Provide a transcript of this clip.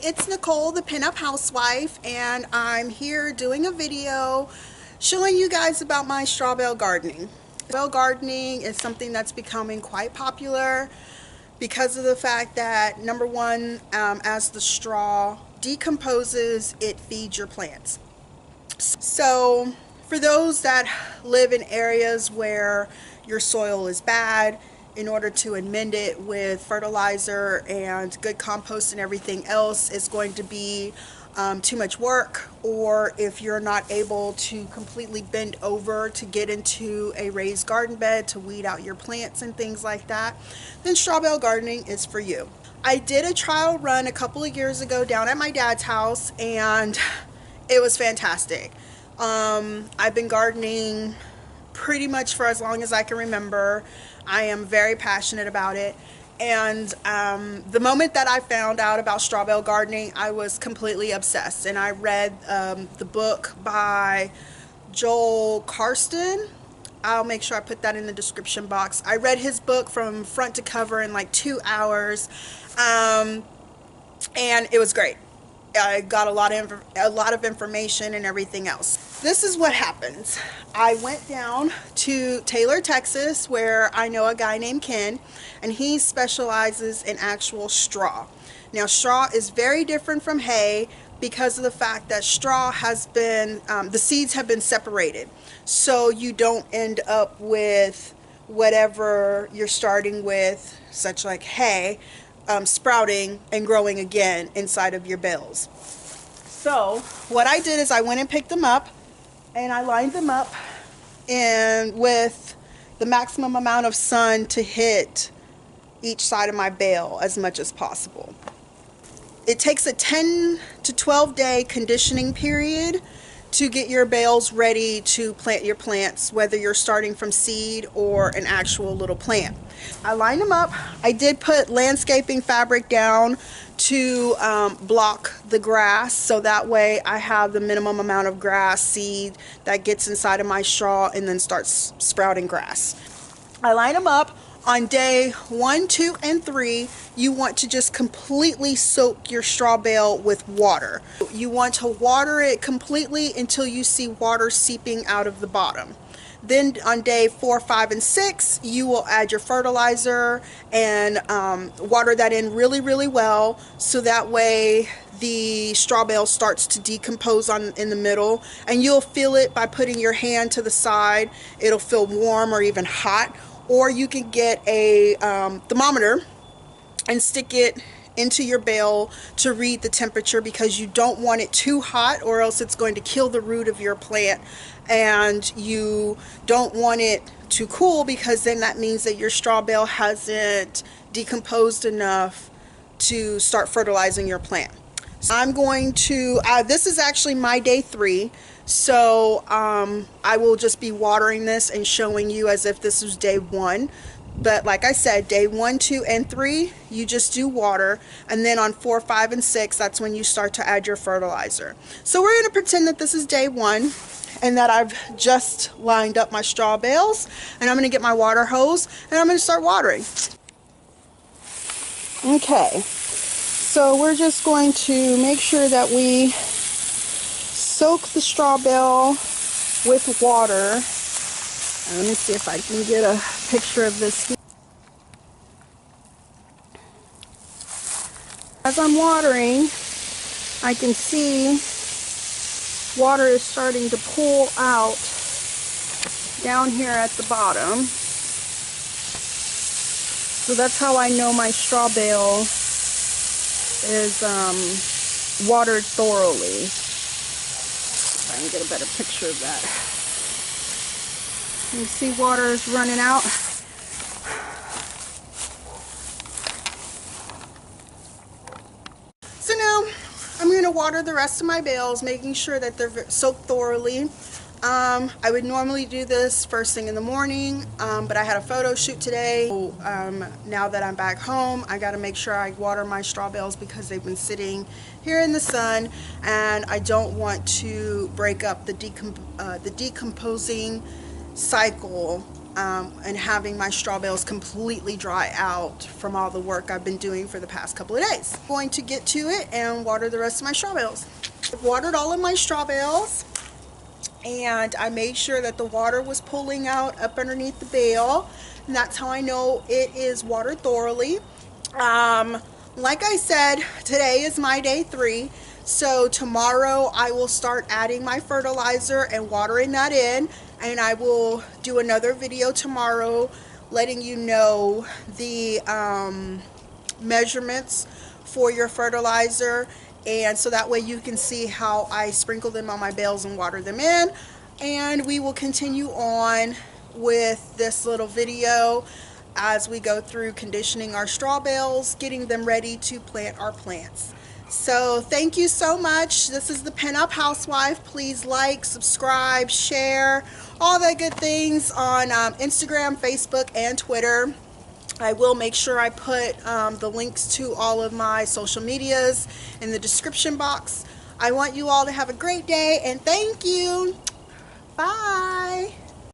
It's Nicole, the Pin Up Housewife, and I'm here doing a video showing you guys about my straw bale gardening. Bale gardening is something that's becoming quite popular because of the fact that, number one, as the straw decomposes, it feeds your plants. So for those that live in areas where your soil is bad, in order to amend it with fertilizer and good compost and everything else is going to be too much work, or if you're not able to completely bend over to get into a raised garden bed to weed out your plants and things like that, then straw bale gardening is for you. I did a trial run a couple of years ago down at my dad's house, and it was fantastic. I've been gardening pretty much for as long as I can remember. I am very passionate about it, and the moment that I found out about straw bale gardening, I was completely obsessed. And I read the book by Joel Karsten. I'll make sure I put that in the description box. I read his book from front to cover in like 2 hours, and it was great. I got a lot of information and everything else. This is what happens. I went down to Taylor, Texas, where I know a guy named Ken, and he specializes in actual straw. Now, straw is very different from hay because of the fact that straw has been, the seeds have been separated. So you don't end up with whatever you're starting with, such like hay, sprouting and growing again inside of your bales. So what I did is I went and picked them up, and I lined them up with the maximum amount of sun to hit each side of my bale as much as possible. It takes a 10 to 12 day conditioning period to get your bales ready to plant your plants, whether you're starting from seed or an actual little plant. I lined them up. I did put landscaping fabric down to block the grass, so that way I have the minimum amount of grass seed that gets inside of my straw and then starts sprouting grass. I line them up. On day 1, 2, and 3, you want to just completely soak your straw bale with water. You want to water it completely until you see water seeping out of the bottom. Then on day 4, 5, and 6, you will add your fertilizer and water that in really, really well, so that way the straw bale starts to decompose in the middle, and you'll feel it by putting your hand to the side. It'll feel warm or even hot. Or you can get a thermometer and stick it into your bale to read the temperature, because you don't want it too hot or else it's going to kill the root of your plant, and you don't want it too cool because then that means that your straw bale hasn't decomposed enough to start fertilizing your plant. So I'm going to, this is actually my day 3. So I will just be watering this and showing you as if this was day 1. But like I said, day 1, 2, and 3, you just do water. And then on 4, 5, and 6, that's when you start to add your fertilizer. So we're going to pretend that this is day 1 and that I've just lined up my straw bales. And I'm going to get my water hose and I'm going to start watering. Okay, so we're just going to make sure that we soak the straw bale with water. And let me see if I can get a picture of this here. As I'm watering, I can see water is starting to pool out down here at the bottom. So that's how I know my straw bale is watered thoroughly. I can get a better picture of that. You see water is running out. So now I'm going to water the rest of my bales, making sure that they're soaked thoroughly. I would normally do this first thing in the morning, but I had a photo shoot today. So, now that I'm back home, I got to make sure I water my straw bales because they've been sitting here in the sun, and I don't want to break up the decomposing cycle and having my straw bales completely dry out from all the work I've been doing for the past couple of days. I'm going to get to it and water the rest of my straw bales. I've watered all of my straw bales, and I made sure that the water was pooling out up underneath the bale, and that's how I know it is watered thoroughly. Like I said, today is my day 3, so tomorrow I will start adding my fertilizer and watering that in, and I will do another video tomorrow letting you know the measurements for your fertilizer, and so that way you can see how I sprinkle them on my bales and water them in. And we will continue on with this little video as we go through conditioning our straw bales, getting them ready to plant our plants. So thank you so much. This is the Pin Up Housewife. Please like, subscribe, share, all the good things on Instagram, Facebook, and Twitter. I will make sure I put the links to all of my social medias in the description box. I want you all to have a great day, and thank you. Bye.